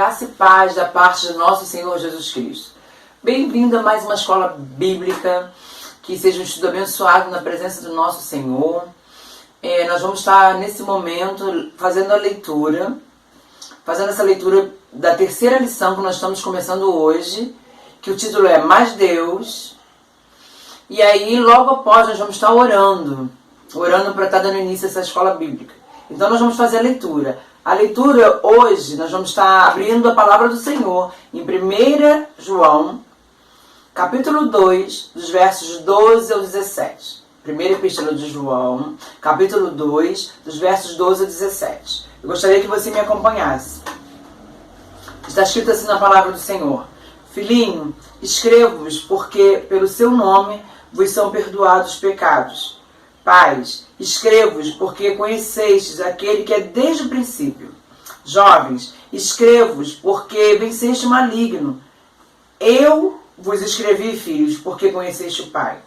Graça e paz da parte do nosso Senhor Jesus Cristo. Bem-vindo a mais uma escola bíblica, que seja um estudo abençoado na presença do nosso Senhor. Nós vamos estar nesse momento fazendo essa leitura da terceira lição que nós estamos começando hoje, que o título é Mais Deus. E aí logo após nós vamos estar orando para estar dando início a essa escola bíblica. Então nós vamos fazer a leitura. A leitura hoje, nós vamos estar abrindo a palavra do Senhor em 1 João, capítulo 2, dos versos 12 ao 17. Primeira epístola de João, capítulo 2, dos versos 12 ao 17. Eu gostaria que você me acompanhasse. Está escrito assim na palavra do Senhor: Filhinho, escrevo-vos porque pelo seu nome vos são perdoados os pecados. Pais, escrevo-vos porque conhecestes aquele que é desde o princípio. Jovens, escrevo-vos porque venceste o maligno. Eu vos escrevi, filhos, porque conheceste o Pai.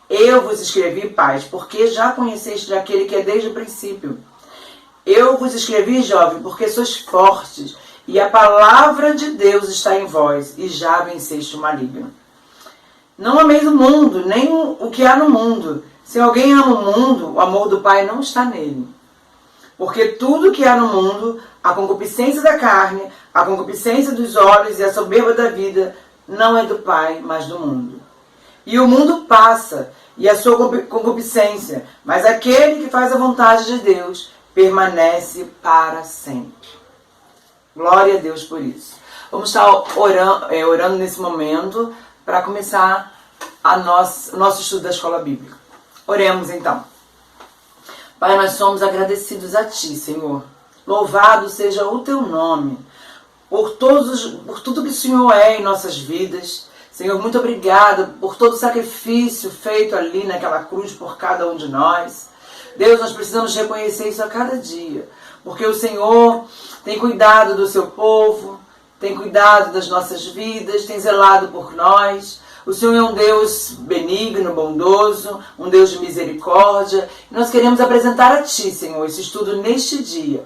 Eu vos escrevi, pais, porque já conheceste aquele que é desde o princípio. Eu vos escrevi, jovem, porque sois fortes, e a palavra de Deus está em vós, e já venceste o maligno. Não ameis o mundo, nem o que há no mundo. Se alguém ama o mundo, o amor do Pai não está nele. Porque tudo que há no mundo, a concupiscência da carne, a concupiscência dos olhos e a soberba da vida, não é do Pai, mas do mundo. E o mundo passa, e a sua concupiscência, mas aquele que faz a vontade de Deus permanece para sempre. Glória a Deus por isso. Vamos estar orando nesse momento para começar o nosso estudo da escola bíblica. Oremos então. Pai, nós somos agradecidos a Ti, Senhor. Louvado seja o Teu nome por tudo que o Senhor é em nossas vidas. Senhor, muito obrigada por todo o sacrifício feito ali naquela cruz por cada um de nós. Deus, nós precisamos reconhecer isso a cada dia, porque o Senhor tem cuidado do Seu povo, tem cuidado das nossas vidas, tem zelado por nós. O Senhor é um Deus benigno, bondoso, um Deus de misericórdia. Nós queremos apresentar a Ti, Senhor, esse estudo neste dia.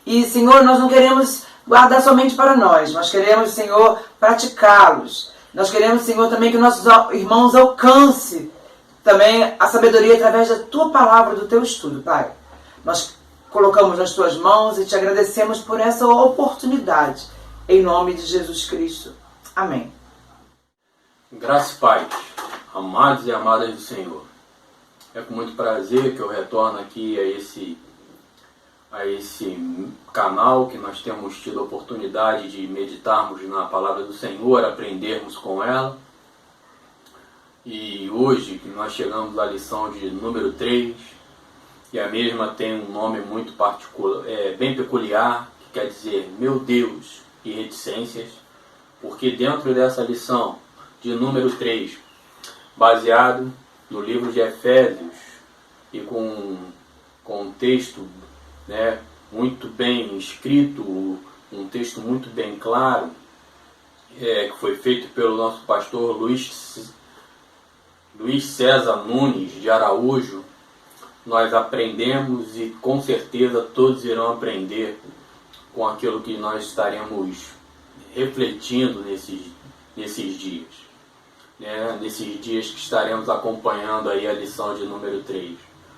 E, Senhor, nós não queremos guardar somente para nós. Nós queremos, Senhor, praticá-los. Nós queremos, Senhor, também que nossos irmãos alcancem também a sabedoria através da Tua palavra, do Teu estudo, Pai. Nós colocamos nas Tuas mãos e Te agradecemos por essa oportunidade. Em nome de Jesus Cristo. Amém. Graças e paz, amados e amadas do Senhor. É com muito prazer que eu retorno aqui a esse canal que nós temos tido a oportunidade de meditarmos na palavra do Senhor, aprendermos com ela. E hoje que nós chegamos à lição de número 3, e a mesma tem um nome muito particular, bem peculiar, que quer dizer Meu Deus e reticências, porque dentro dessa lição de número 3, baseado no livro de Efésios e com um texto muito bem escrito, um texto muito bem claro, que foi feito pelo nosso pastor Luiz César Nunes de Araújo. Nós aprendemos e com certeza todos irão aprender com aquilo que nós estaremos refletindo nesses dias. Nesses dias que estaremos acompanhando aí a lição de número 3.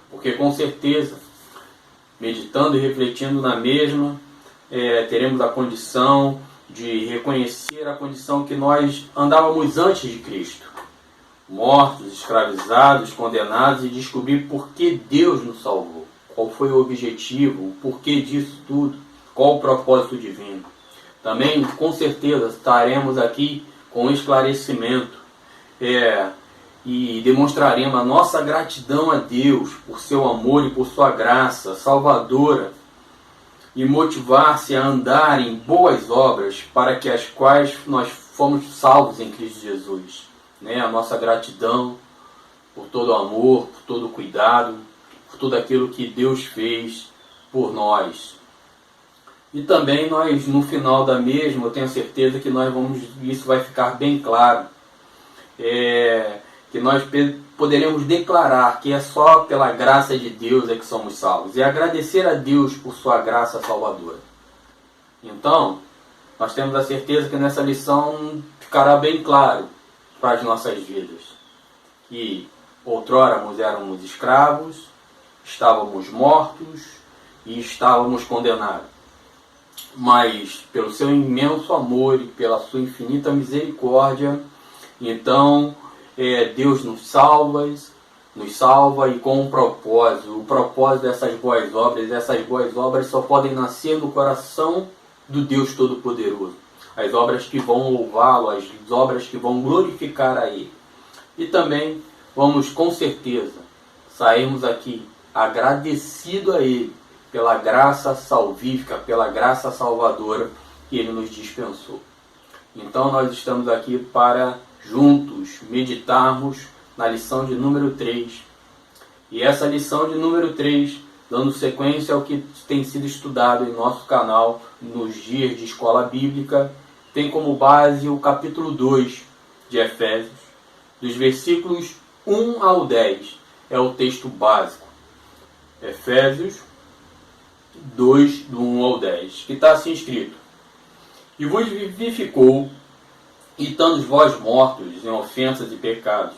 Porque com certeza, meditando e refletindo na mesma, teremos a condição de reconhecer a condição que nós andávamos antes de Cristo. Mortos, escravizados, condenados, e descobrir por que Deus nos salvou. Qual foi o objetivo, o porquê disso tudo, qual o propósito divino. Também, com certeza, estaremos aqui com esclarecimento e demonstraremos a nossa gratidão a Deus por seu amor e por sua graça salvadora, e motivar-se a andar em boas obras para que as quais nós fomos salvos em Cristo Jesus. A nossa gratidão por todo o amor, por todo o cuidado, por tudo aquilo que Deus fez por nós. E também nós, no final da mesma, eu tenho certeza que isso vai ficar bem claro, que nós poderemos declarar que é só pela graça de Deus que somos salvos, e agradecer a Deus por sua graça salvadora. Então, nós temos a certeza que nessa lição ficará bem claro para as nossas vidas que outrora éramos escravos, estávamos mortos e estávamos condenados. Mas pelo seu imenso amor e pela sua infinita misericórdia, então Deus nos salva e com um propósito. O propósito dessas boas obras só podem nascer no coração do Deus Todo-Poderoso. As obras que vão louvá-lo, as obras que vão glorificar a Ele. E também vamos com certeza sairmos aqui agradecido a Ele pela graça salvífica, pela graça salvadora que Ele nos dispensou. Então nós estamos aqui para juntos meditarmos na lição de número 3. E essa lição de número 3, dando sequência ao que tem sido estudado em nosso canal nos dias de escola bíblica, tem como base o capítulo 2 de Efésios, dos versículos 1 ao 10. É o texto básico. Efésios 2, do 1 ao 10, que está assim escrito: E vos vivificou, estando vós mortos em ofensas e pecados,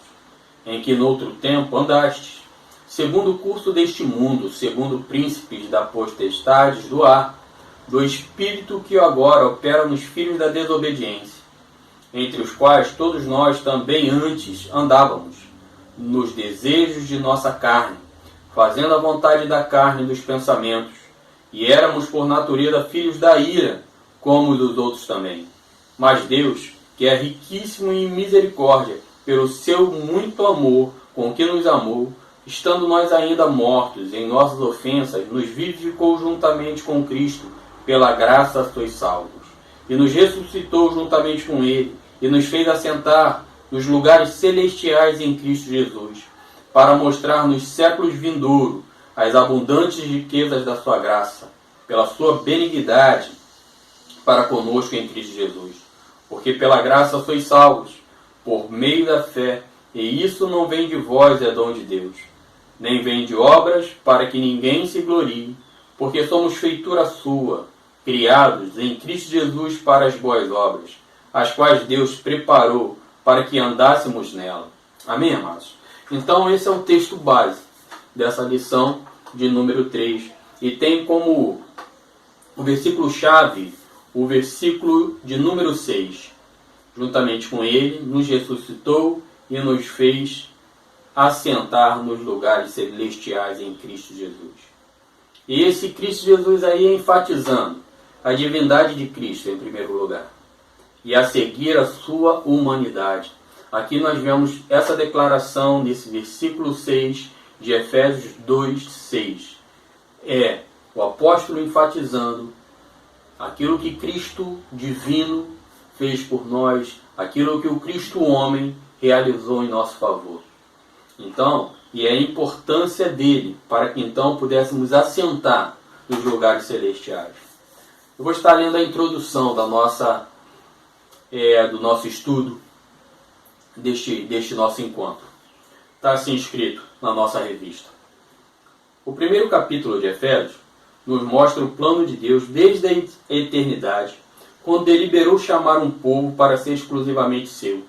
em que noutro tempo andastes, segundo o curso deste mundo, segundo príncipes da potestade do ar, do espírito que agora opera nos filhos da desobediência, entre os quais todos nós também antes andávamos, nos desejos de nossa carne, fazendo a vontade da carne e dos pensamentos, e éramos por natureza filhos da ira, como os outros também. Mas Deus, que é riquíssimo em misericórdia, pelo seu muito amor com que nos amou, estando nós ainda mortos em nossas ofensas, nos vivificou juntamente com Cristo, pela graça sois salvos. E nos ressuscitou juntamente com Ele, e nos fez assentar nos lugares celestiais em Cristo Jesus, para mostrar nos séculos vindouros as abundantes riquezas da sua graça, pela sua benignidade para conosco em Cristo Jesus. Porque pela graça sois salvos, por meio da fé, e isso não vem de vós, é dom de Deus. Nem vem de obras, para que ninguém se glorie, porque somos feitura sua, criados em Cristo Jesus para as boas obras, as quais Deus preparou para que andássemos nela. Amém, amados? Então esse é o texto base dessa lição de número 3. E tem como o versículo-chave o versículo de número 6. Juntamente com ele, nos ressuscitou e nos fez assentar nos lugares celestiais em Cristo Jesus. E esse Cristo Jesus aí é enfatizando a divindade de Cristo em primeiro lugar, e a seguir a sua humanidade. Aqui nós vemos essa declaração nesse versículo 6 de Efésios 2, 6. É o apóstolo enfatizando aquilo que Cristo divino fez por nós, aquilo que o Cristo homem realizou em nosso favor. Então, e é a importância dele para que então pudéssemos assentar nos lugares celestiais. Eu vou estar lendo a introdução da do nosso estudo deste nosso encontro. Está assim escrito na nossa revista. O primeiro capítulo de Efésios nos mostra o plano de Deus desde a eternidade, quando deliberou chamar um povo para ser exclusivamente seu,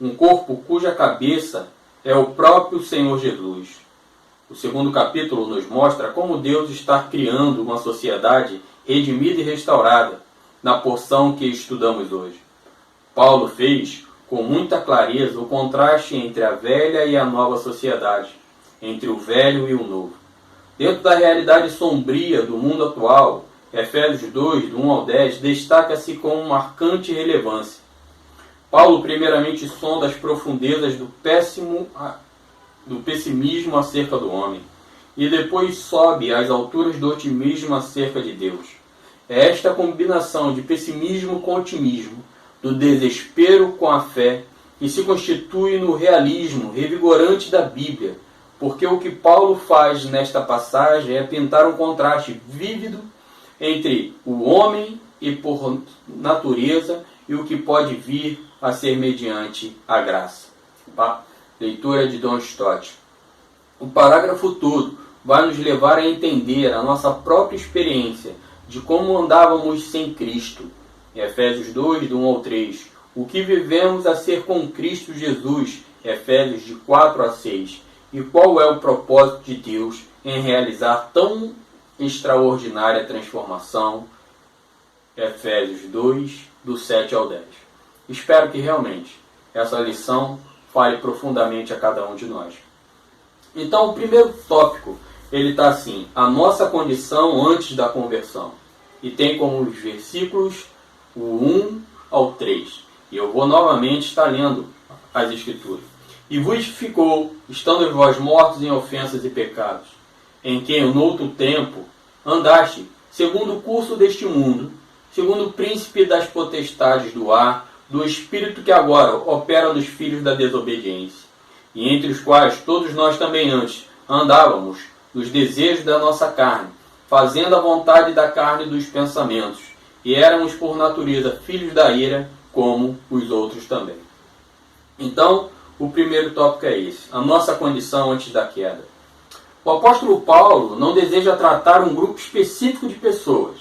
um corpo cuja cabeça é o próprio Senhor Jesus. O segundo capítulo nos mostra como Deus está criando uma sociedade redimida e restaurada, na porção que estudamos hoje. Paulo fez com muita clareza o contraste entre a velha e a nova sociedade, entre o velho e o novo. Dentro da realidade sombria do mundo atual, Efésios 2, do 1 ao 10, destaca-se com marcante relevância. Paulo primeiramente sonda as profundezas do pessimismo acerca do homem, e depois sobe às alturas do otimismo acerca de Deus. É esta combinação de pessimismo com otimismo, do desespero com a fé, que se constitui no realismo revigorante da Bíblia, porque o que Paulo faz nesta passagem é pintar um contraste vívido entre o homem e por natureza e o que pode vir a ser mediante a graça. Leitura de Don Stott. O parágrafo todo vai nos levar a entender a nossa própria experiência de como andávamos sem Cristo, em Efésios 2, do 1 ao 3. O que vivemos a ser com Cristo Jesus, Efésios de 4 a 6. E qual é o propósito de Deus em realizar tão extraordinária transformação, Efésios 2, do 7 ao 10. Espero que realmente essa lição fale profundamente a cada um de nós. Então, o primeiro tópico, ele está assim: a nossa condição antes da conversão. E tem como os versículos o 1 ao 3. E eu vou novamente estar lendo as Escrituras. E vos ficou, estando vós mortos em ofensas e pecados, em quem no outro tempo andaste, segundo o curso deste mundo, segundo o príncipe das potestades do ar, do espírito que agora opera nos filhos da desobediência, e entre os quais todos nós também antes andávamos nos desejos da nossa carne, fazendo a vontade da carne e dos pensamentos, e éramos por natureza filhos da ira, como os outros também. Então, o primeiro tópico é esse: a nossa condição antes da queda. O apóstolo Paulo não deseja tratar um grupo específico de pessoas.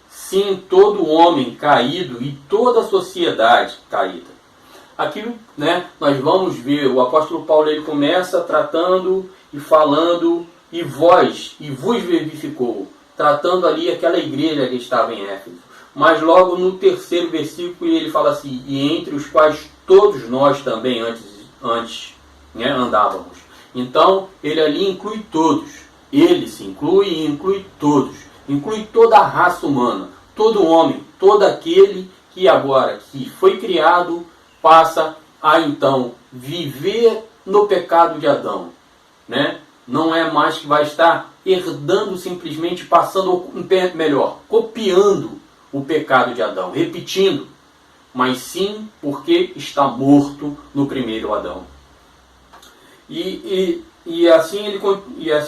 Sim, todo homem caído e toda a sociedade caída. Aqui, nós vamos ver, o apóstolo Paulo ele começa tratando e falando, e vos vivificou, tratando ali aquela igreja que estava em Éfeso. Mas logo no terceiro versículo ele fala assim: e entre os quais todos nós também antes andávamos. Então, ele ali inclui todos. Ele se inclui e inclui todos. Inclui toda a raça humana, todo homem, todo aquele que agora que foi criado passa a então viver no pecado de Adão. Não é mais que vai estar herdando simplesmente, copiando o pecado de Adão, repetindo, mas sim porque está morto no primeiro Adão. E assim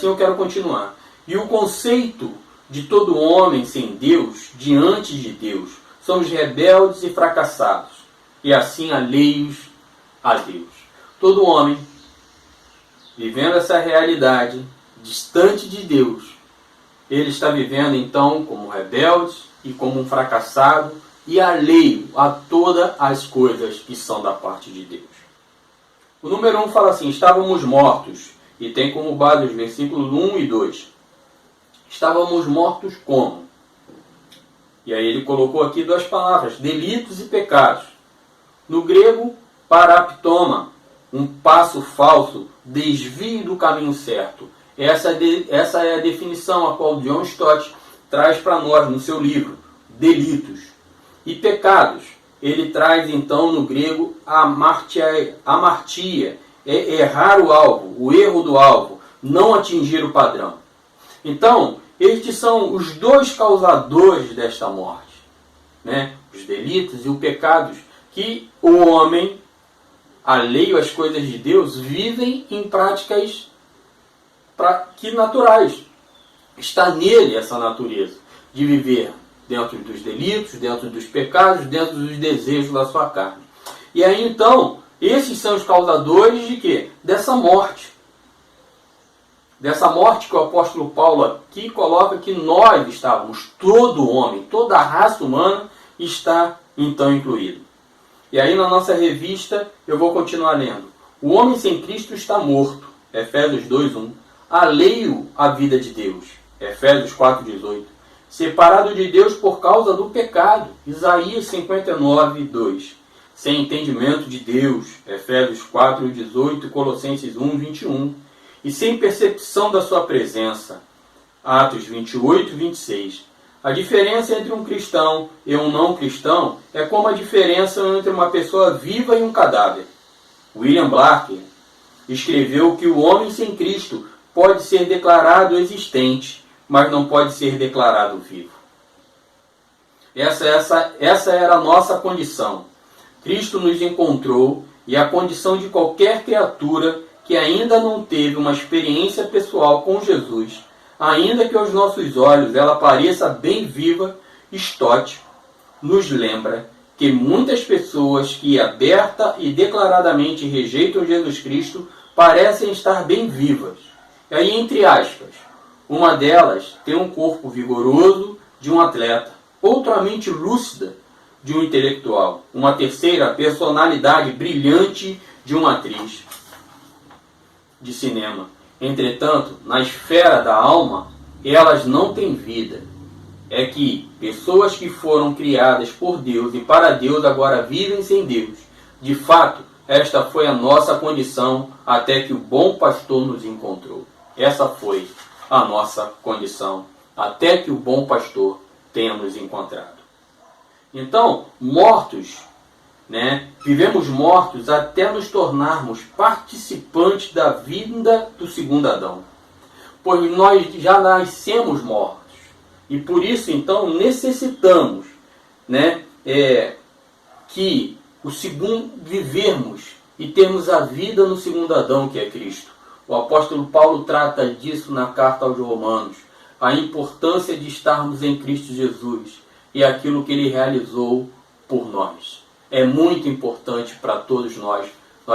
eu quero continuar. E o conceito de todo homem sem Deus, diante de Deus, somos rebeldes e fracassados, e assim alheios a Deus. Todo homem, vivendo essa realidade, distante de Deus, ele está vivendo então como rebelde e como um fracassado e alheio a todas as coisas que são da parte de Deus. O número 1 fala assim: estávamos mortos, e tem como base os versículos 1 e 2. Estávamos mortos como? E aí ele colocou aqui duas palavras: delitos e pecados. No grego, paraptoma, um passo falso, desvio do caminho certo. Essa é a definição a qual John Stott traz para nós no seu livro, Delitos. E pecados, ele traz então no grego amartia, é errar o alvo, o erro do alvo, não atingir o padrão. Então, estes são os dois causadores desta morte, os delitos e os pecados que o homem, alheio às coisas de Deus, vivem em práticas naturais. Está nele essa natureza de viver dentro dos delitos, dentro dos pecados, dentro dos desejos da sua carne. E aí então, esses são os causadores de quê? Dessa morte. Dessa morte que o apóstolo Paulo aqui coloca que nós estávamos, todo homem, toda a raça humana está então incluído. E aí na nossa revista eu vou continuar lendo. O homem sem Cristo está morto, Efésios 2:1. Alheio à vida de Deus, Efésios 4:18. Separado de Deus por causa do pecado, Isaías 59:2. Sem entendimento de Deus, Efésios 4:18 e Colossenses 1:21. E sem percepção da sua presença, Atos 28:26. A diferença entre um cristão e um não cristão é como a diferença entre uma pessoa viva e um cadáver. William Blacker escreveu que o homem sem Cristo pode ser declarado existente, mas não pode ser declarado vivo. Essa era a nossa condição. Cristo nos encontrou, e a condição de qualquer criatura que ainda não teve uma experiência pessoal com Jesus, ainda que aos nossos olhos ela pareça bem viva, Stott nos lembra que muitas pessoas que aberta e declaradamente rejeitam Jesus Cristo parecem estar bem vivas. E aí, entre aspas, uma delas tem um corpo vigoroso de um atleta, outra mente lúcida, de um intelectual. Uma terceira, a personalidade brilhante de uma atriz de cinema. Entretanto, na esfera da alma, elas não têm vida. É que pessoas que foram criadas por Deus e para Deus agora vivem sem Deus. De fato, esta foi a nossa condição até que o bom pastor nos encontrou. Essa foi a nossa condição até que o bom pastor tenha nos encontrado. Então, mortos, vivemos mortos até nos tornarmos participantes da vinda do segundo Adão. Pois nós já nascemos mortos. E por isso, então, necessitamos que o segundo vivermos e termos a vida no segundo Adão, que é Cristo. O apóstolo Paulo trata disso na carta aos Romanos. A importância de estarmos em Cristo Jesus e aquilo que Ele realizou por nós. É muito importante para todos nós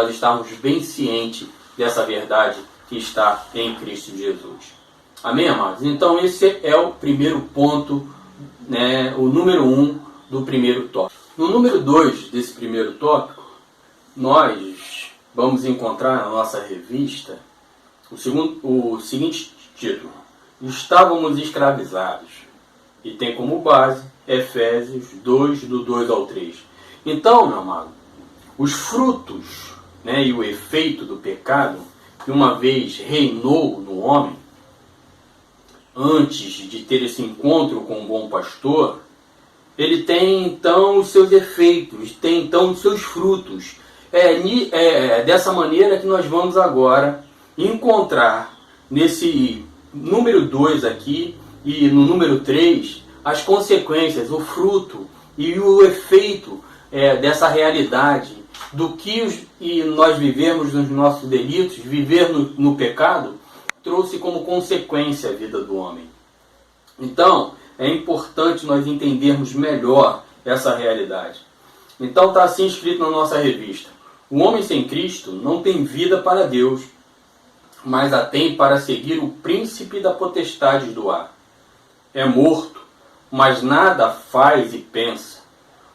estarmos bem cientes dessa verdade que está em Cristo Jesus. Amém, amados? Então esse é o primeiro ponto, o número 1 do primeiro tópico. No número 2 desse primeiro tópico, nós vamos encontrar na nossa revista o seguinte título: Estávamos escravizados. E tem como base Efésios 2, do 2 ao 3. Então, meu amado, os frutos e o efeito do pecado, que uma vez reinou no homem, antes de ter esse encontro com o bom pastor, ele tem então os seus efeitos, tem então os seus frutos. É dessa maneira que nós vamos agora encontrar nesse número 2 aqui e no número 3 as consequências, o fruto e o efeito dessa realidade do que nós vivemos nos nossos delitos, viver no pecado, trouxe como consequência a vida do homem. Então, é importante nós entendermos melhor essa realidade. Então está assim escrito na nossa revista: o homem sem Cristo não tem vida para Deus, mas a tem para seguir o príncipe da potestade do ar. É morto, mas nada faz e pensa.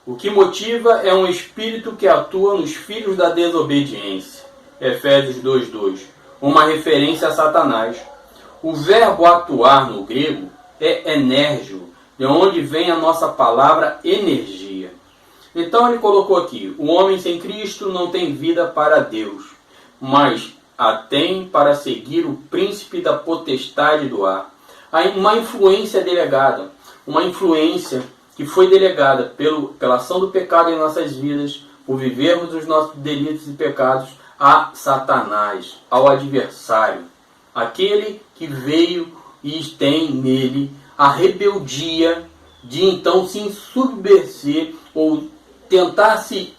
O que motiva é um espírito que atua nos filhos da desobediência. Efésios 2:2. Uma referência a Satanás. O verbo atuar no grego é enérgio, de onde vem a nossa palavra energia. Então ele colocou aqui: o homem sem Cristo não tem vida para Deus, mas a tem para seguir o príncipe da potestade do ar. Há uma influência delegada, uma influência que foi delegada pela ação do pecado em nossas vidas, por vivermos os nossos delitos e pecados, a Satanás, ao adversário, aquele que veio e tem nele a rebeldia de então se submerger ou tentar se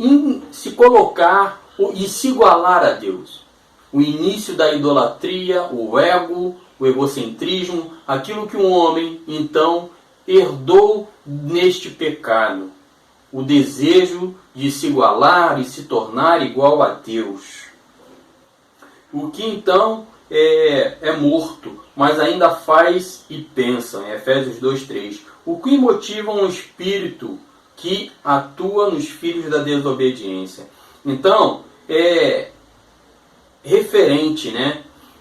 colocar e se igualar a Deus. O início da idolatria, o ego, o egocentrismo, aquilo que um homem então herdou neste pecado, o desejo de se igualar e se tornar igual a Deus. O que então é morto, mas ainda faz e pensa, em Efésios 2:3. O que motiva um espírito que atua nos filhos da desobediência. Então, é referente,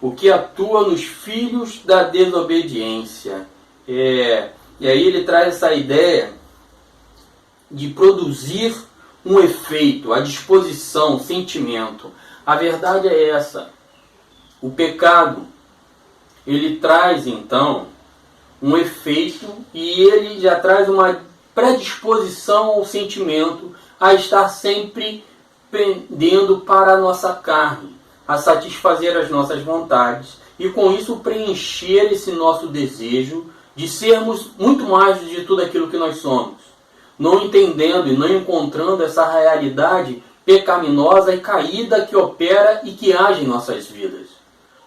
o que atua nos filhos da desobediência. E aí ele traz essa ideia de produzir um efeito, a disposição, sentimento. A verdade é essa: o pecado, ele traz então um efeito e ele já traz uma predisposição ao sentimento a estar sempre pendendo para a nossa carne, a satisfazer as nossas vontades e com isso preencher esse nosso desejo de sermos muito mais de tudo aquilo que nós somos, não entendendo e não encontrando essa realidade pecaminosa e caída que opera e que age em nossas vidas.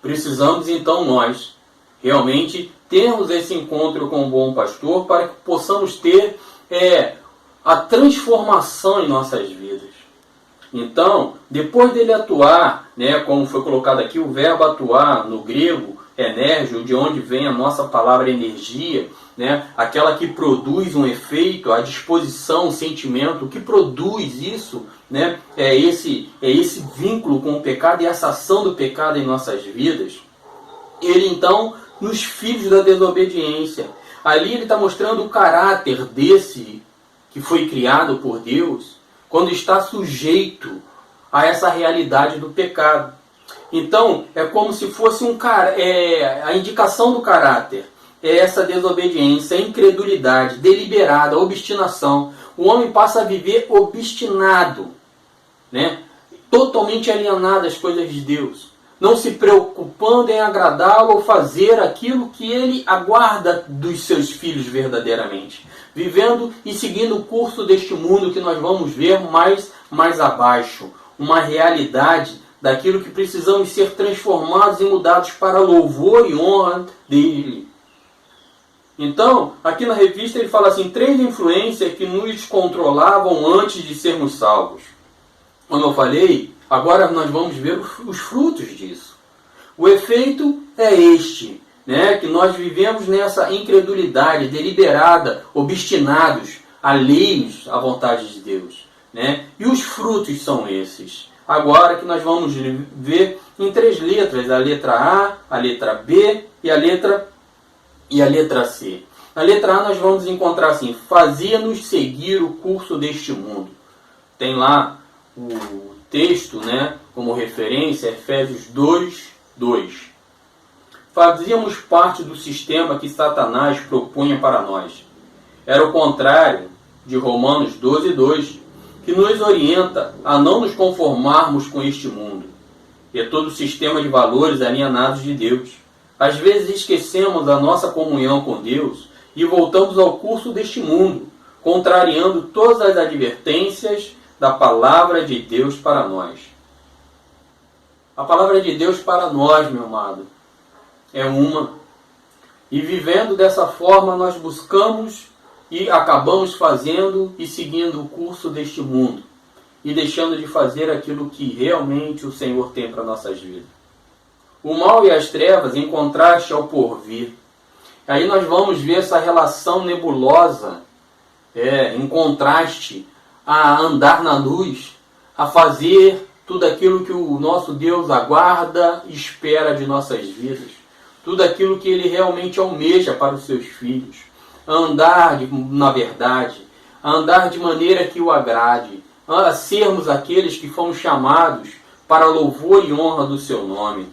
Precisamos então nós realmente termos esse encontro com o bom pastor para que possamos ter a transformação em nossas vidas. Então, depois dele atuar, como foi colocado aqui, o verbo atuar no grego, enérgio, de onde vem a nossa palavra energia. né? Aquela que produz um efeito, a disposição, o sentimento, o que produz isso, né? É esse vínculo com o pecado e essa ação do pecado em nossas vidas. Ele então, nos filhos da desobediência, ali ele está mostrando o caráter desse que foi criado por Deus, quando está sujeito a essa realidade do pecado. Então, é como se fosse a indicação do caráter. É essa desobediência, a incredulidade, deliberada, a obstinação. O homem passa a viver obstinado, né? Totalmente alienado às coisas de Deus. Não se preocupando em agradá-lo ou fazer aquilo que ele aguarda dos seus filhos verdadeiramente. Vivendo e seguindo o curso deste mundo que nós vamos ver mais abaixo. Uma realidade daquilo que precisamos ser transformados e mudados para louvor e honra dele. Então, aqui na revista ele fala assim, 3 influências que nos controlavam antes de sermos salvos. Como eu falei, agora nós vamos ver os frutos disso. O efeito é este, né? Que nós vivemos nessa incredulidade deliberada, obstinados, alheios à vontade de Deus, né? E os frutos são esses. Agora que nós vamos ver em 3 letras, a letra A, a letra B e a letra C. Na letra A nós vamos encontrar assim, fazia-nos seguir o curso deste mundo. Tem lá o texto, né, como referência, Efésios 2:2. Fazíamos parte do sistema que Satanás propunha para nós. Era o contrário de Romanos 12:2, que nos orienta a não nos conformarmos com este mundo. E é todo o sistema de valores alienados de Deus. Às vezes esquecemos a nossa comunhão com Deus e voltamos ao curso deste mundo, contrariando todas as advertências da palavra de Deus para nós. A palavra de Deus para nós, meu amado, é uma. E vivendo dessa forma nós buscamos e acabamos fazendo e seguindo o curso deste mundo e deixando de fazer aquilo que realmente o Senhor tem para nossas vidas. O mal e as trevas em contraste ao porvir. Aí nós vamos ver essa relação nebulosa, em contraste a andar na luz, a fazer tudo aquilo que o nosso Deus aguarda e espera de nossas vidas. Tudo aquilo que Ele realmente almeja para os seus filhos. A andar na verdade, a andar de maneira que o agrade, a sermos aqueles que fomos chamados para louvor e honra do seu nome.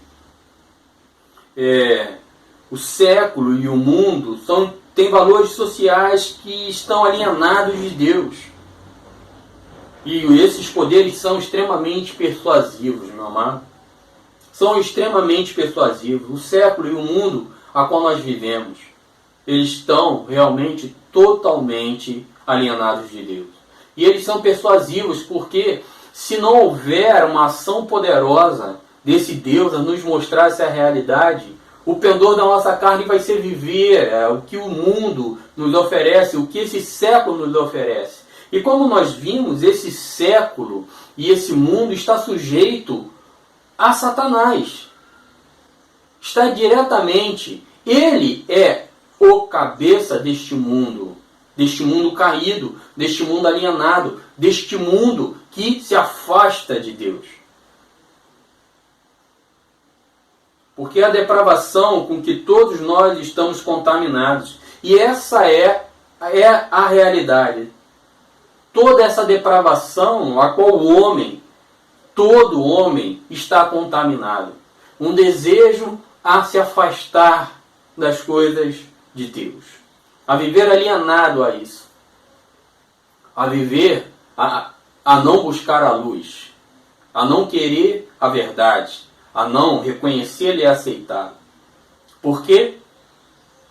O século e o mundo têm valores sociais que estão alienados de Deus. E esses poderes são extremamente persuasivos, meu amado. São extremamente persuasivos. O século e o mundo a qual nós vivemos, eles estão realmente totalmente alienados de Deus. E eles são persuasivos porque se não houver uma ação poderosa desse Deus a nos mostrar essa realidade, o pendor da nossa carne vai ser viver o que o mundo nos oferece, o que esse século nos oferece. E como nós vimos, esse século e esse mundo está sujeito a Satanás. Está diretamente. Ele é o cabeça deste mundo caído, deste mundo alienado, deste mundo que se afasta de Deus. Porque é a depravação com que todos nós estamos contaminados. E essa é a realidade. Toda essa depravação a qual todo homem está contaminado. Um desejo a se afastar das coisas de Deus. A viver alienado a isso. A viver, a não buscar a luz. A não querer a verdade. A não reconhecê-la e aceitá-la. Porque,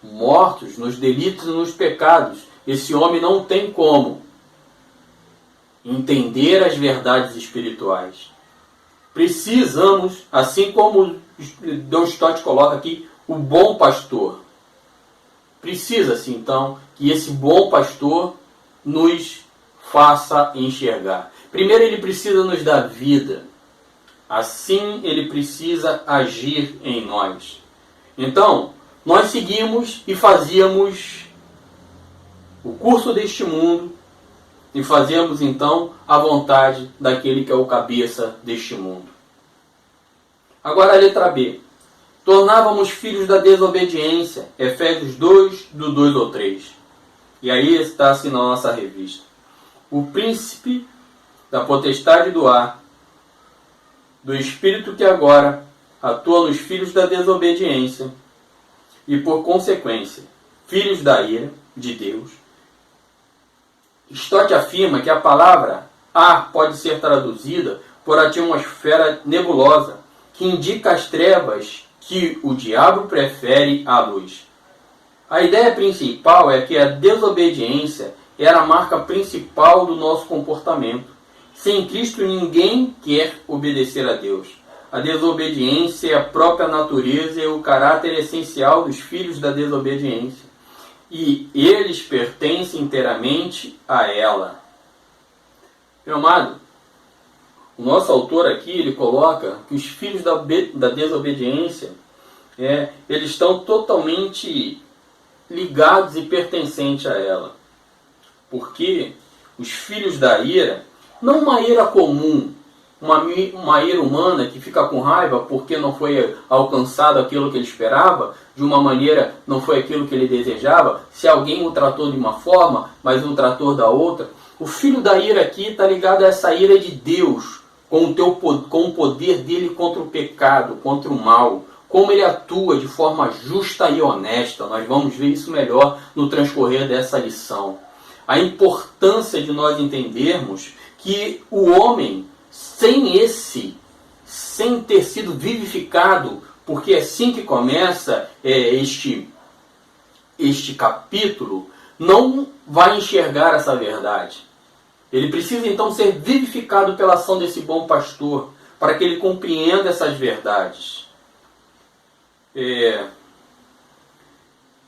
mortos nos delitos e nos pecados, esse homem não tem como entender as verdades espirituais. Precisamos, assim como Don Stott coloca aqui, o bom pastor. Precisa-se, então, que esse bom pastor nos faça enxergar. Primeiro, ele precisa nos dar vida. Assim, ele precisa agir em nós. Então, nós seguimos e fazíamos o curso deste mundo e fazíamos então a vontade daquele que é o cabeça deste mundo. Agora a letra B. Tornávamos filhos da desobediência. Efésios 2, do 2 ao 3. E aí está assim na nossa revista. O príncipe da potestade do ar, do espírito que agora atua nos filhos da desobediência e, por consequência, filhos da ira de Deus. Stott afirma que a palavra ar pode ser traduzida por atmosfera nebulosa, que indica as trevas que o diabo prefere à luz. A ideia principal é que a desobediência era a marca principal do nosso comportamento. Sem Cristo ninguém quer obedecer a Deus. A desobediência é a própria natureza e o caráter essencial dos filhos da desobediência. E eles pertencem inteiramente a ela. Meu amado, o nosso autor aqui, ele coloca que os filhos da desobediência, eles estão totalmente ligados e pertencentes a ela. Porque os filhos da ira, não uma ira comum, uma ira humana que fica com raiva porque não foi alcançado aquilo que ele esperava, de uma maneira não foi aquilo que ele desejava, se alguém o tratou de uma forma, mas o tratou da outra. O filho da ira aqui está ligado a essa ira de Deus, com o poder dele contra o pecado, contra o mal, como ele atua de forma justa e honesta. Nós vamos ver isso melhor no transcorrer dessa lição. A importância de nós entendermos que o homem, sem ter sido vivificado, porque é assim que começa este capítulo, não vai enxergar essa verdade. Ele precisa então ser vivificado pela ação desse bom pastor, para que ele compreenda essas verdades.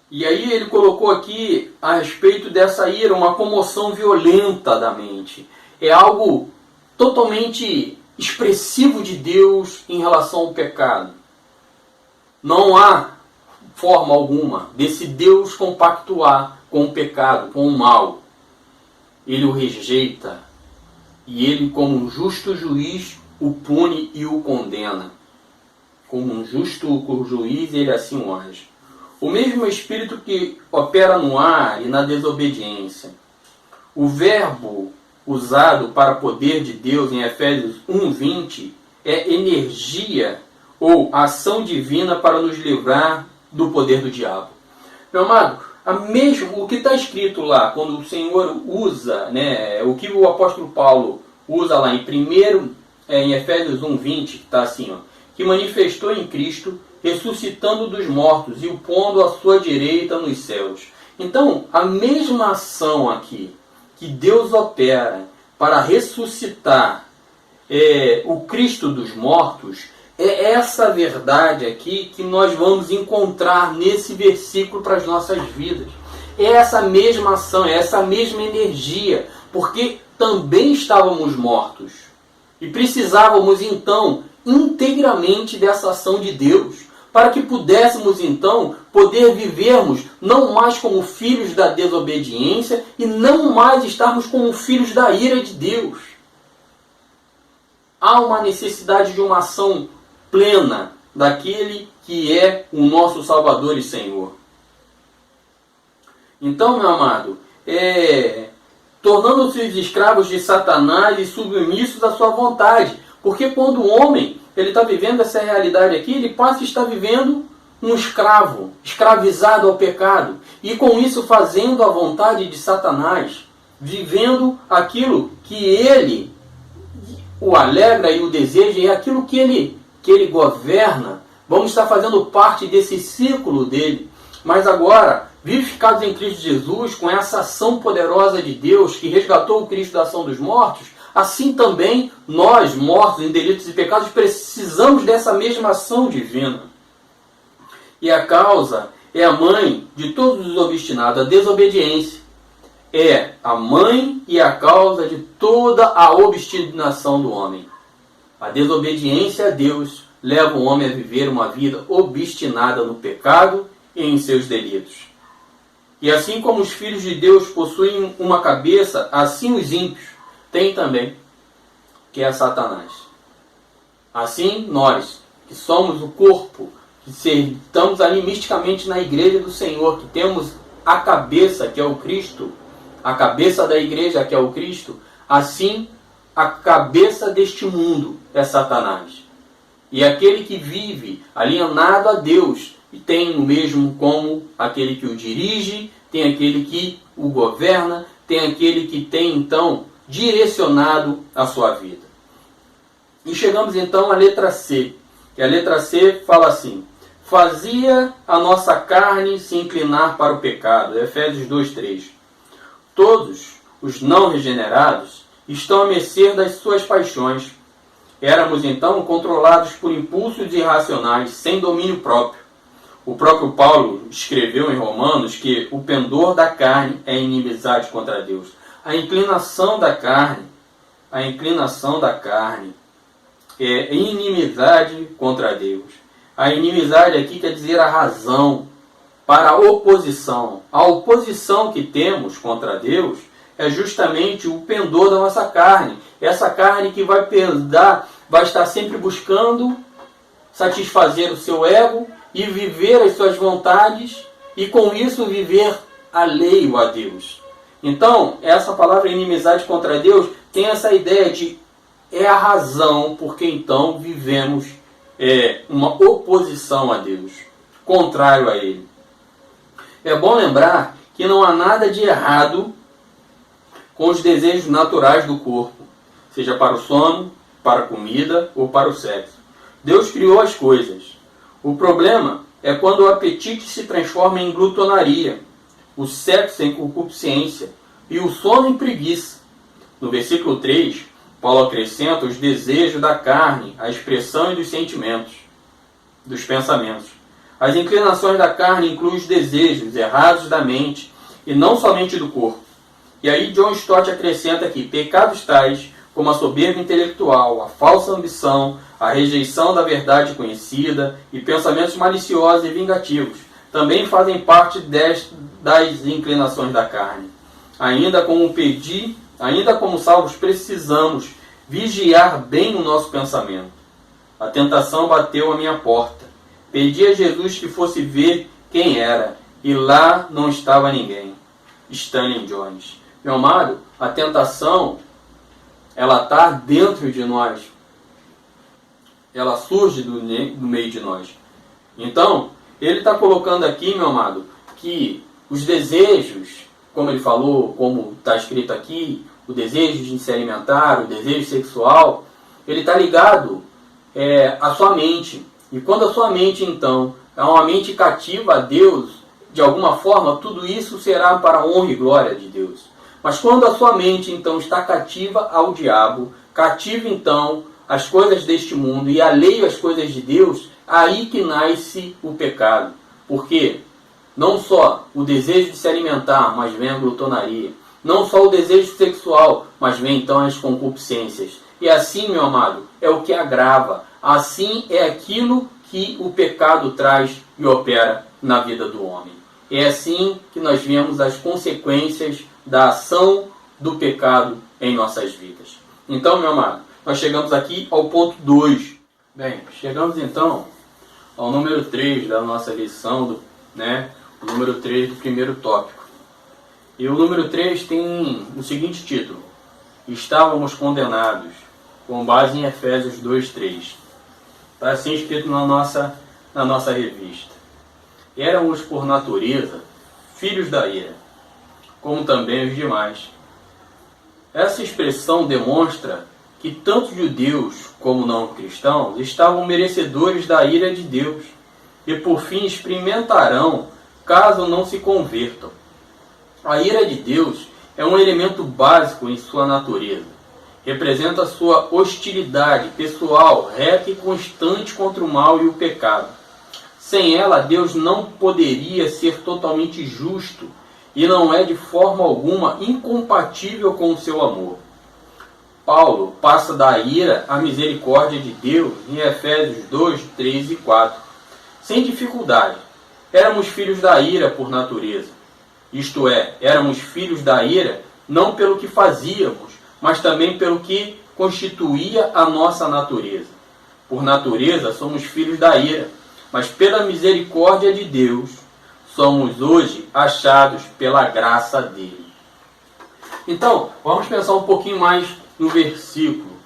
E aí ele colocou aqui a respeito dessa ira, uma comoção violenta da mente. É algo totalmente expressivo de Deus em relação ao pecado. Não há forma alguma desse Deus compactuar com o pecado, com o mal. Ele o rejeita e ele, como um justo juiz, o pune e o condena. Como um justo juiz, ele assim o age. O mesmo Espírito que opera no ar e na desobediência. O verbo usado para poder de Deus em Efésios 1:20 é energia ou ação divina para nos livrar do poder do diabo. Meu amado, o que está escrito lá, quando o Senhor usa, o que o apóstolo Paulo usa lá em Efésios 1:20, que está assim, que manifestou em Cristo, ressuscitando dos mortos e o pondo à sua direita nos céus. Então, a mesma ação aqui que Deus opera para ressuscitar o Cristo dos mortos, é essa verdade aqui que nós vamos encontrar nesse versículo para as nossas vidas. É essa mesma ação, é essa mesma energia, porque também estávamos mortos e precisávamos então integramente dessa ação de Deus, para que pudéssemos então poder vivermos não mais como filhos da desobediência e não mais estarmos como filhos da ira de Deus. Há uma necessidade de uma ação plena daquele que é o nosso Salvador e Senhor. Então, meu amado, tornando-se os escravos de Satanás e submissos à sua vontade, porque quando o homem ele está vivendo essa realidade aqui, ele passa a estar vivendo um escravo, escravizado ao pecado, e com isso fazendo a vontade de Satanás, vivendo aquilo que ele o alegra e o deseja, e aquilo que ele governa. Vamos estar fazendo parte desse círculo dele. Mas agora, vivificados em Cristo Jesus, com essa ação poderosa de Deus, que resgatou o Cristo da ação dos mortos, assim também nós, mortos em delitos e pecados, precisamos dessa mesma ação divina. E a causa é a mãe de todos os obstinados. A desobediência é a mãe e a causa de toda a obstinação do homem. A desobediência a Deus leva o homem a viver uma vida obstinada no pecado e em seus delitos. E assim como os filhos de Deus possuem uma cabeça, assim os ímpios têm também, que é Satanás. Assim nós, que somos o corpo, que estamos ali misticamente na igreja do Senhor, que temos a cabeça, que é o Cristo, a cabeça da igreja, que é o Cristo, assim a cabeça deste mundo é Satanás. E aquele que vive alienado a Deus, e tem o mesmo como aquele que o dirige, tem aquele que o governa, tem aquele que tem então direcionado a sua vida. E chegamos então à letra C. E a letra C fala assim: fazia a nossa carne se inclinar para o pecado. Efésios 2:3. Todos os não regenerados estão a mercê das suas paixões. Éramos então controlados por impulsos irracionais, sem domínio próprio. O próprio Paulo escreveu em Romanos que o pendor da carne é inimizade contra Deus. A inclinação da carne é inimizade contra Deus. A inimizade aqui quer dizer a razão para a oposição. A oposição que temos contra Deus é justamente o pendor da nossa carne. Essa carne que vai estar sempre buscando satisfazer o seu ego e viver as suas vontades e com isso viver alheio a Deus. Então, essa palavra inimizade contra Deus tem essa ideia de é a razão porque então vivemos uma oposição a Deus, contrário a Ele. É bom lembrar que não há nada de errado com os desejos naturais do corpo, seja para o sono, para a comida ou para o sexo. Deus criou as coisas. O problema é quando o apetite se transforma em glutonaria, o sexo em concupiscência e o sono em preguiça. No versículo 3, Paulo acrescenta os desejos da carne, a expressão dos sentimentos, dos pensamentos. As inclinações da carne incluem os desejos errados da mente e não somente do corpo. E aí John Stott acrescenta aqui: pecados tais como a soberba intelectual, a falsa ambição, a rejeição da verdade conhecida e pensamentos maliciosos e vingativos também fazem parte das inclinações da carne. Ainda como salvos, precisamos vigiar bem o nosso pensamento. A tentação bateu à minha porta. Pedi a Jesus que fosse ver quem era, e lá não estava ninguém. Stanley Jones. Meu amado, a tentação, ela está dentro de nós. Ela surge do meio de nós. Então, ele está colocando aqui, meu amado, que os desejos, como ele falou, como está escrito aqui, o desejo de se alimentar, o desejo sexual, ele está ligado à sua mente. E quando a sua mente, então, é uma mente cativa a Deus, de alguma forma, tudo isso será para a honra e glória de Deus. Mas quando a sua mente, então, está cativa ao diabo, cativa, então, as coisas deste mundo e alheio às coisas de Deus, aí que nasce o pecado. Porque não só o desejo de se alimentar, mas vem a glutonaria. Não só o desejo sexual, mas vem então as concupiscências. E assim, meu amado, é o que agrava. Assim é aquilo que o pecado traz e opera na vida do homem. É assim que nós vemos as consequências da ação do pecado em nossas vidas. Então, meu amado, nós chegamos aqui ao ponto 2. Bem, chegamos então ao número 3 da nossa lição, o número 3 do primeiro tópico. E o número 3 tem o seguinte título: Estávamos condenados, com base em Efésios 2:3. Está assim escrito na nossa revista. Éramos por natureza filhos da ira, como também os demais. Essa expressão demonstra que tanto judeus como não cristãos estavam merecedores da ira de Deus e por fim experimentarão caso não se convertam. A ira de Deus é um elemento básico em sua natureza. Representa sua hostilidade pessoal, reta e constante contra o mal e o pecado. Sem ela, Deus não poderia ser totalmente justo e não é de forma alguma incompatível com o seu amor. Paulo passa da ira à misericórdia de Deus em Efésios 2, 3 e 4. Sem dificuldade, éramos filhos da ira por natureza. isto é, éramos filhos da ira, não pelo que fazíamos, mas também pelo que constituía a nossa natureza. Por natureza, somos filhos da ira, mas pela misericórdia de Deus, somos hoje achados pela graça dele. Então, vamos pensar um pouquinho mais no versículo.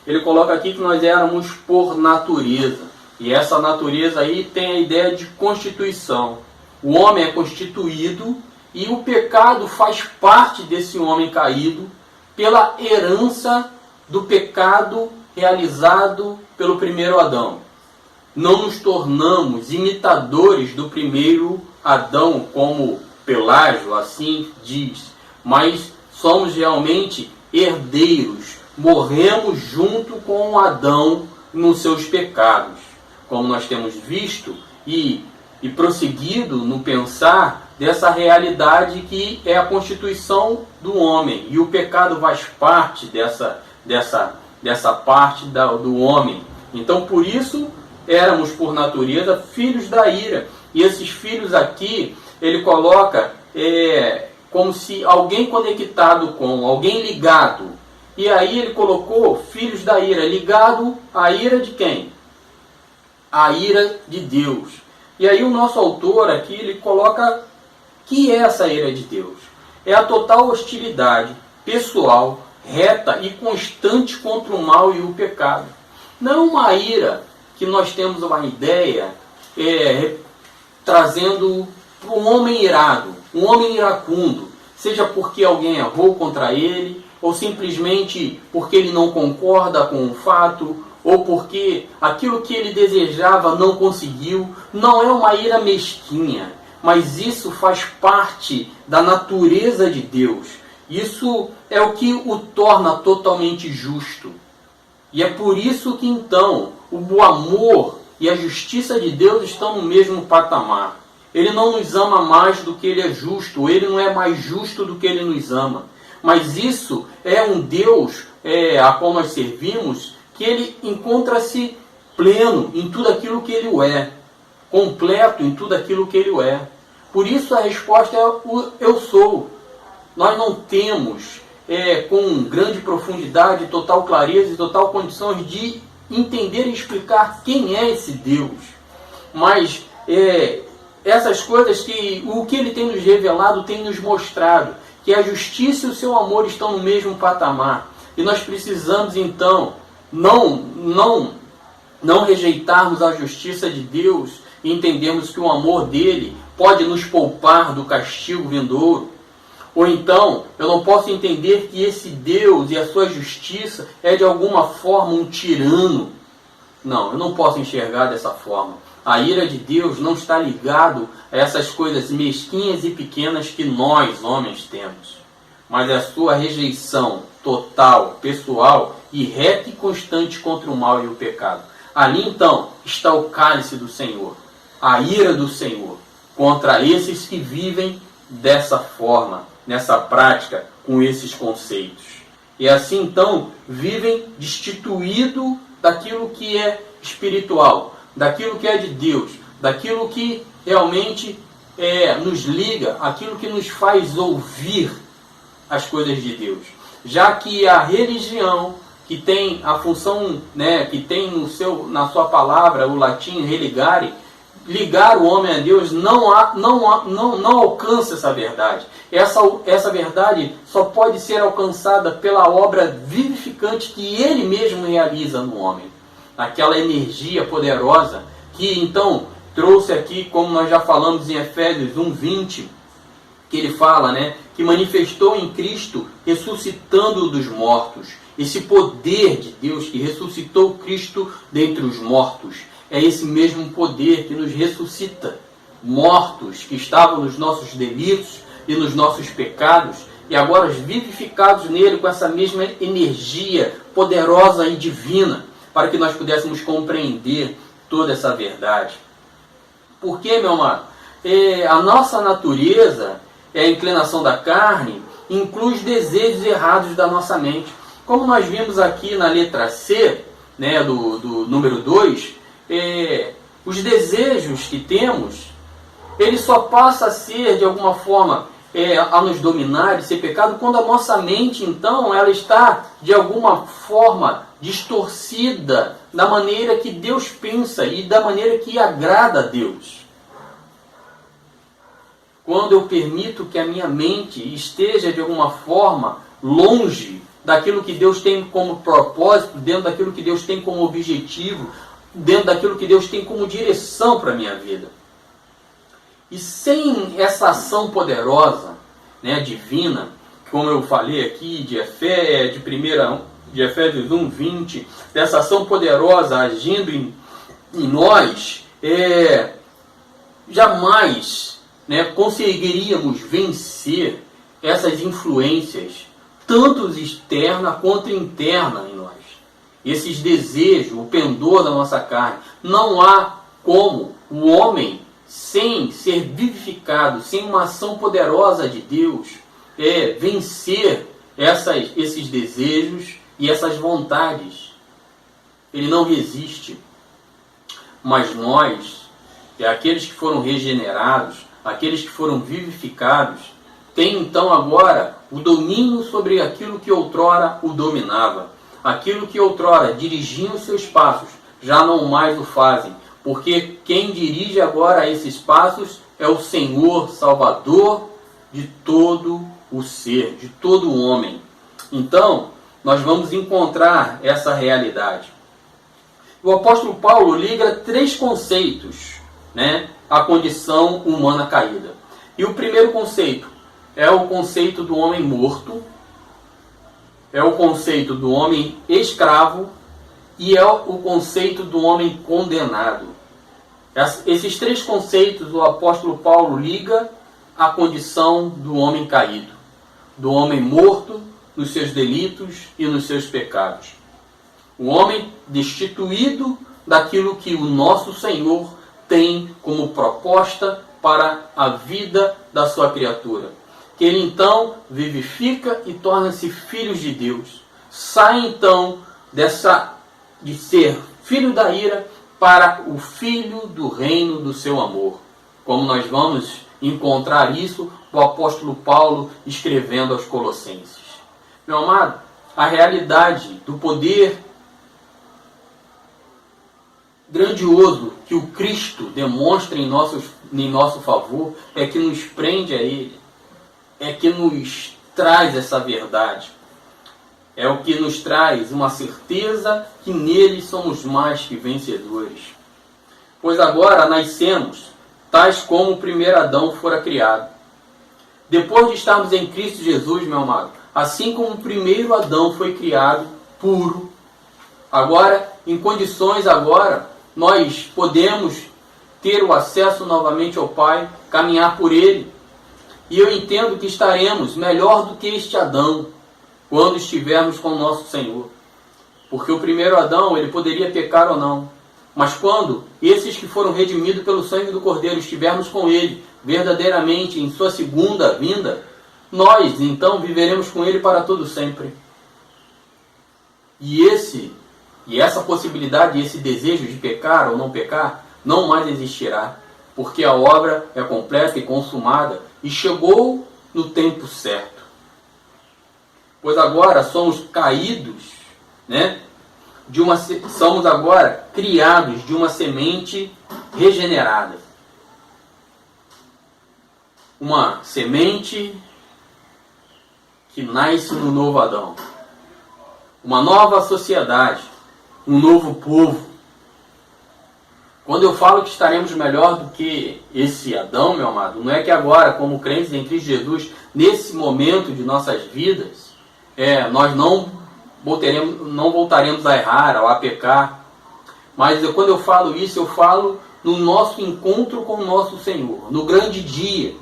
Ele coloca aqui que nós éramos por natureza. E essa natureza aí tem a ideia de constituição. O homem é constituído e o pecado faz parte desse homem caído pela herança do pecado realizado pelo primeiro Adão. Não nos tornamos imitadores do primeiro Adão, como Pelágio assim diz, mas somos realmente herdeiros. Morremos junto com Adão nos seus pecados. Como nós temos visto e prosseguido no pensar dessa realidade que é a constituição do homem. E o pecado faz parte dessa parte do homem. Então, por isso, éramos por natureza filhos da ira. E esses filhos aqui, ele coloca como se alguém conectado com, alguém ligado. E aí ele colocou filhos da ira, ligado à ira de quem? A ira de Deus. E aí o nosso autor aqui, ele coloca que é essa ira de Deus. É a total hostilidade pessoal, reta e constante contra o mal e o pecado. Não uma ira que nós temos uma ideia trazendo para um homem irado, um homem iracundo, seja porque alguém errou contra ele, ou simplesmente porque ele não concorda com o fato, ou porque aquilo que ele desejava não conseguiu. Não é uma ira mesquinha, mas isso faz parte da natureza de Deus. Isso é o que o torna totalmente justo. E é por isso que então o amor e a justiça de Deus estão no mesmo patamar. Ele não nos ama mais do que ele é justo, ele não é mais justo do que ele nos ama. Mas isso é um Deus a qual nós servimos, que ele encontra-se pleno em tudo aquilo que ele é, completo em tudo aquilo que ele é. Por isso a resposta é o eu sou. Nós não temos com grande profundidade, total clareza e total condições de entender e explicar quem é esse Deus. Mas essas coisas o que ele tem nos revelado, tem nos mostrado, que a justiça e o seu amor estão no mesmo patamar. E nós precisamos então não rejeitarmos a justiça de Deus e entendermos que o amor dele pode nos poupar do castigo vindouro. Ou então, eu não posso entender que esse Deus e a sua justiça é de alguma forma um tirano. Não, eu não posso enxergar dessa forma. A ira de Deus não está ligado a essas coisas mesquinhas e pequenas que nós, homens, temos. Mas a sua rejeição total, pessoal e reta e constante contra o mal e o pecado. Ali então está o cálice do Senhor, a ira do Senhor, contra esses que vivem dessa forma, nessa prática, com esses conceitos. E assim então vivem destituído daquilo que é espiritual, daquilo que é de Deus, daquilo que realmente nos liga, aquilo que nos faz ouvir as coisas de Deus. Já que a religião, que tem a função, que tem na sua palavra, o latim religare, ligar o homem a Deus, não alcança essa verdade. Essa verdade só pode ser alcançada pela obra vivificante que ele mesmo realiza no homem. Aquela energia poderosa que então trouxe aqui, como nós já falamos em Efésios 1:20, que ele fala, que manifestou em Cristo, ressuscitando dos mortos. Esse poder de Deus que ressuscitou Cristo dentre os mortos, é esse mesmo poder que nos ressuscita. Mortos que estavam nos nossos delitos e nos nossos pecados, e agora vivificados nele com essa mesma energia poderosa e divina, para que nós pudéssemos compreender toda essa verdade. Porque, meu amado, a nossa natureza, a inclinação da carne, inclui os desejos errados da nossa mente. Como nós vimos aqui na letra C, do número 2, os desejos que temos, ele só passa a ser, de alguma forma, a nos dominar e ser pecado quando a nossa mente, então, ela está, de alguma forma, distorcida da maneira que Deus pensa e da maneira que agrada a Deus. Quando eu permito que a minha mente esteja, de alguma forma, longe daquilo que Deus tem como propósito, dentro daquilo que Deus tem como objetivo, dentro daquilo que Deus tem como direção para a minha vida. E sem essa ação poderosa, né, divina, como eu falei aqui, de Efésios 1:20, dessa ação poderosa agindo em nós, jamais, né, conseguiríamos vencer essas influências, tanto externa quanto interna em nós. Esses desejos, o pendor da nossa carne. Não há como o homem, sem ser vivificado, sem uma ação poderosa de Deus, vencer esses desejos e essas vontades. Ele não resiste. Mas nós, aqueles que foram regenerados, aqueles que foram vivificados, têm então agora o domínio sobre aquilo que outrora o dominava. Aquilo que outrora dirigiam os seus passos, já não mais o fazem. Porque quem dirige agora esses passos é o Senhor Salvador de todo o ser, de todo o homem. Então, nós vamos encontrar essa realidade. O apóstolo Paulo liga 3 conceitos, né, à condição humana caída. E o primeiro conceito é o conceito do homem morto, é o conceito do homem escravo e é o conceito do homem condenado. Esses 3 conceitos o apóstolo Paulo liga à condição do homem caído, do homem morto nos seus delitos e nos seus pecados. O homem destituído daquilo que o nosso Senhor tem como proposta para a vida da sua criatura. Que ele então vivifica e torna-se filhos de Deus. Sai então de ser filho da ira para o filho do reino do seu amor. Como nós vamos encontrar isso, o apóstolo Paulo escrevendo aos Colossenses. Meu amado, a realidade do poder grandioso que o Cristo demonstra em nosso favor é que nos prende a Ele, é que nos traz essa verdade, é o que nos traz uma certeza que nele somos mais que vencedores. Pois agora nascemos, tais como o primeiro Adão fora criado. Depois de estarmos em Cristo Jesus, meu amado, assim como o primeiro Adão foi criado puro, agora, em condições agora, nós podemos ter o acesso novamente ao Pai, caminhar por Ele. E eu entendo que estaremos melhor do que este Adão, quando estivermos com o nosso Senhor. Porque o primeiro Adão, ele poderia pecar ou não. Mas quando esses que foram redimidos pelo sangue do Cordeiro estivermos com Ele, verdadeiramente em sua segunda vinda, nós então viveremos com Ele para todo sempre. E essa possibilidade, esse desejo de pecar ou não pecar, não mais existirá. Porque a obra é completa e consumada e chegou no tempo certo. Pois agora somos caídos, né? Somos agora criados de uma semente regenerada. Uma semente que nasce no novo Adão. Uma nova sociedade, um novo povo. Quando eu falo que estaremos melhor do que esse Adão, meu amado, não é que agora, como crentes em Cristo Jesus, nesse momento de nossas vidas, nós não voltaremos a errar ou a pecar. Mas quando eu falo isso, eu falo no nosso encontro com o nosso Senhor, no grande dia,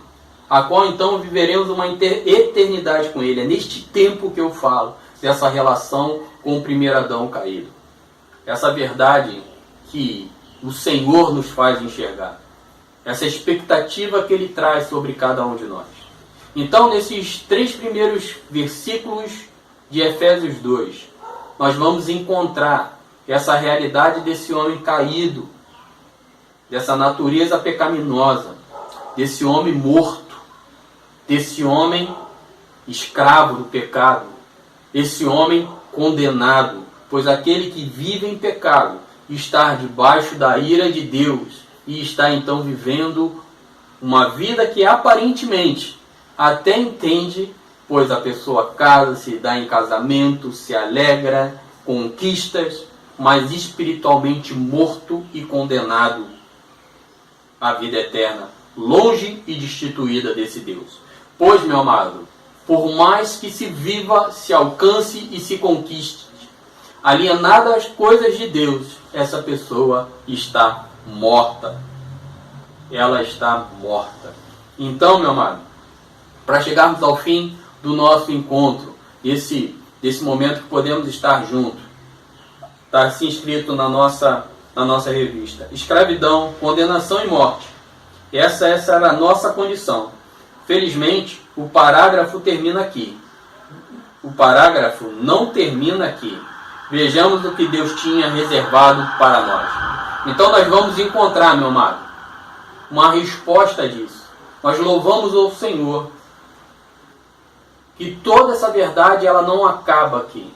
a qual então viveremos uma eternidade com Ele. É neste tempo que eu falo dessa relação com o primeiro Adão caído. Essa verdade que o Senhor nos faz enxergar. Essa expectativa que Ele traz sobre cada um de nós. Então, nesses 3 primeiros versículos de Efésios 2, nós vamos encontrar essa realidade desse homem caído, dessa natureza pecaminosa, desse homem morto, desse homem escravo do pecado, esse homem condenado, pois aquele que vive em pecado está debaixo da ira de Deus e está então vivendo uma vida que aparentemente até entende, pois a pessoa casa-se, dá em casamento, se alegra, conquistas, mas espiritualmente morto e condenado à vida eterna, longe e destituída desse Deus. Pois, meu amado, por mais que se viva, se alcance e se conquiste, alienado às coisas de Deus, essa pessoa está morta. Ela está morta. Então, meu amado, para chegarmos ao fim do nosso encontro, desse momento que podemos estar juntos, está assim escrito na nossa revista: escravidão, condenação e morte. Essa era a nossa condição. Felizmente, o parágrafo termina aqui. O parágrafo não termina aqui. Vejamos o que Deus tinha reservado para nós. Então nós vamos encontrar, meu amado, uma resposta disso. Nós louvamos ao Senhor que toda essa verdade ela não acaba aqui.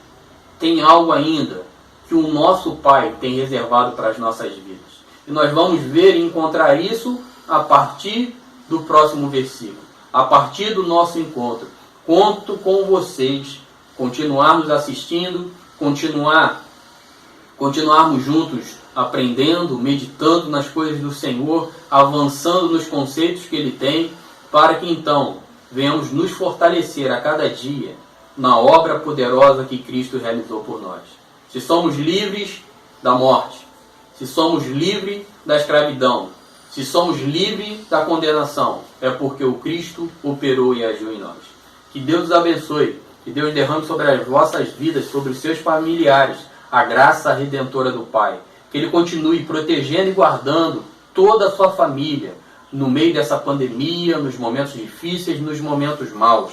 Tem algo ainda que o nosso Pai tem reservado para as nossas vidas. E nós vamos ver e encontrar isso a partir do próximo versículo, a partir do nosso encontro. Conto com vocês, continuarmos assistindo, continuarmos juntos, aprendendo, meditando nas coisas do Senhor, avançando nos conceitos que Ele tem, para que então venhamos nos fortalecer a cada dia na obra poderosa que Cristo realizou por nós. Se somos livres da morte, se somos livres da escravidão, se somos livres da condenação, é porque o Cristo operou e agiu em nós. Que Deus os abençoe, que Deus derrame sobre as vossas vidas, sobre os seus familiares, a graça redentora do Pai. Que Ele continue protegendo e guardando toda a sua família no meio dessa pandemia, nos momentos difíceis, nos momentos maus.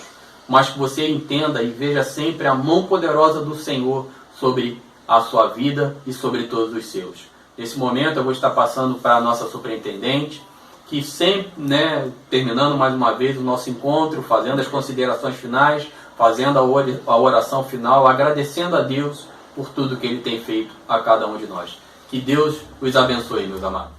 Mas que você entenda e veja sempre a mão poderosa do Senhor sobre a sua vida e sobre todos os seus. Nesse momento eu vou estar passando para a nossa superintendente, que sempre, terminando mais uma vez o nosso encontro, fazendo as considerações finais, fazendo a oração final, agradecendo a Deus por tudo que Ele tem feito a cada um de nós. Que Deus os abençoe, meus amados.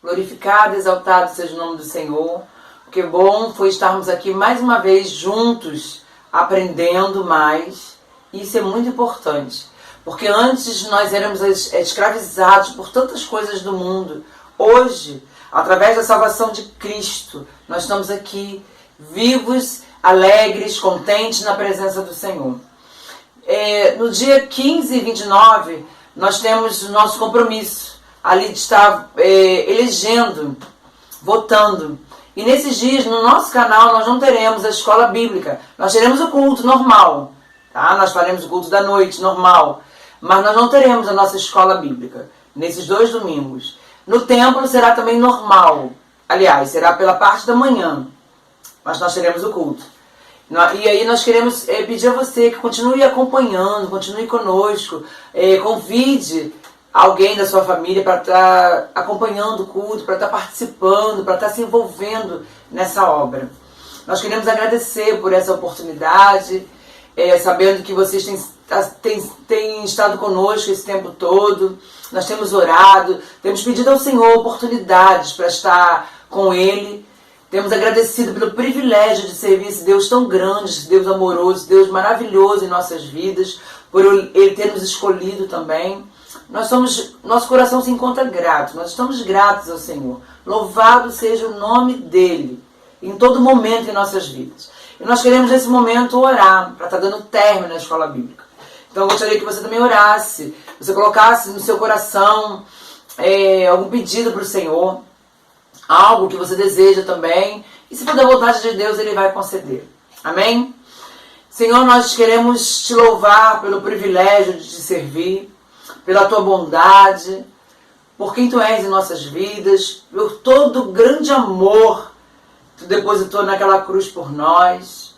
Glorificado, exaltado seja o nome do Senhor. Que bom foi estarmos aqui mais uma vez juntos, aprendendo mais. Isso é muito importante, porque antes nós éramos escravizados por tantas coisas do mundo. Hoje, através da salvação de Cristo, nós estamos aqui vivos, alegres, contentes na presença do Senhor. No dia 15 e 29, nós temos o nosso compromisso ali de estar elegendo, votando. E nesses dias, no nosso canal, nós não teremos a escola bíblica. Nós teremos o culto normal, tá? Nós faremos o culto da noite normal. Mas nós não teremos a nossa escola bíblica nesses 2 domingos. No templo será também normal. Aliás, será pela parte da manhã. Mas nós teremos o culto. E aí nós queremos pedir a você que continue acompanhando, continue conosco. Convide alguém da sua família para estar acompanhando o culto, para estar participando, para estar se envolvendo nessa obra. Nós queremos agradecer por essa oportunidade, sabendo que vocês têm estado conosco esse tempo todo. Nós temos orado, temos pedido ao Senhor oportunidades para estar com Ele. Temos agradecido pelo privilégio de servir esse Deus tão grande, esse Deus amoroso, Deus maravilhoso em nossas vidas, por Ele ter nos escolhido também. Nosso coração se encontra grato, nós estamos gratos ao Senhor. Louvado seja o nome dEle, em todo momento em nossas vidas. E nós queremos nesse momento orar, para estar dando término na escola bíblica. Então eu gostaria que você também orasse, você colocasse no seu coração algum pedido para o Senhor, algo que você deseja também, e se for da vontade de Deus, Ele vai conceder. Amém? Senhor, nós queremos Te louvar pelo privilégio de Te servir, pela Tua bondade, por quem Tu és em nossas vidas, por todo o grande amor que Tu depositou naquela cruz por nós.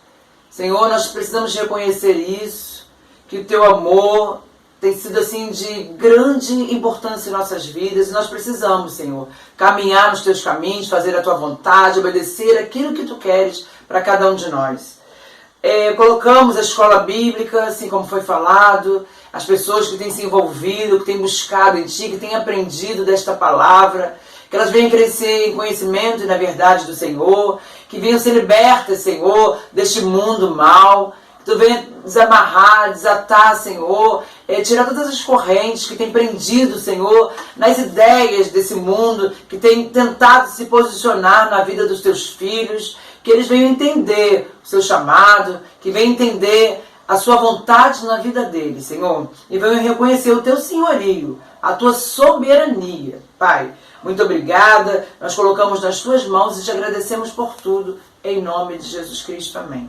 Senhor, nós precisamos reconhecer isso, que o Teu amor tem sido assim de grande importância em nossas vidas e nós precisamos, Senhor, caminhar nos teus caminhos, fazer a tua vontade, obedecer aquilo que tu queres para cada um de nós. Colocamos a escola bíblica, assim como foi falado, as pessoas que têm se envolvido, que têm buscado em Ti, que têm aprendido desta palavra, que elas venham crescer em conhecimento e na verdade do Senhor, que venham ser libertas, Senhor, deste mundo mal, que Tu venha desamarrar, desatar, Senhor, tirar todas as correntes que têm prendido, Senhor, nas ideias desse mundo, que tem tentado se posicionar na vida dos Teus filhos, que eles venham entender o Seu chamado, que venham entender a Sua vontade na vida deles, Senhor, e venham reconhecer o Teu senhorio, a Tua soberania. Pai, muito obrigada, nós colocamos nas Tuas mãos e Te agradecemos por tudo, em nome de Jesus Cristo, amém.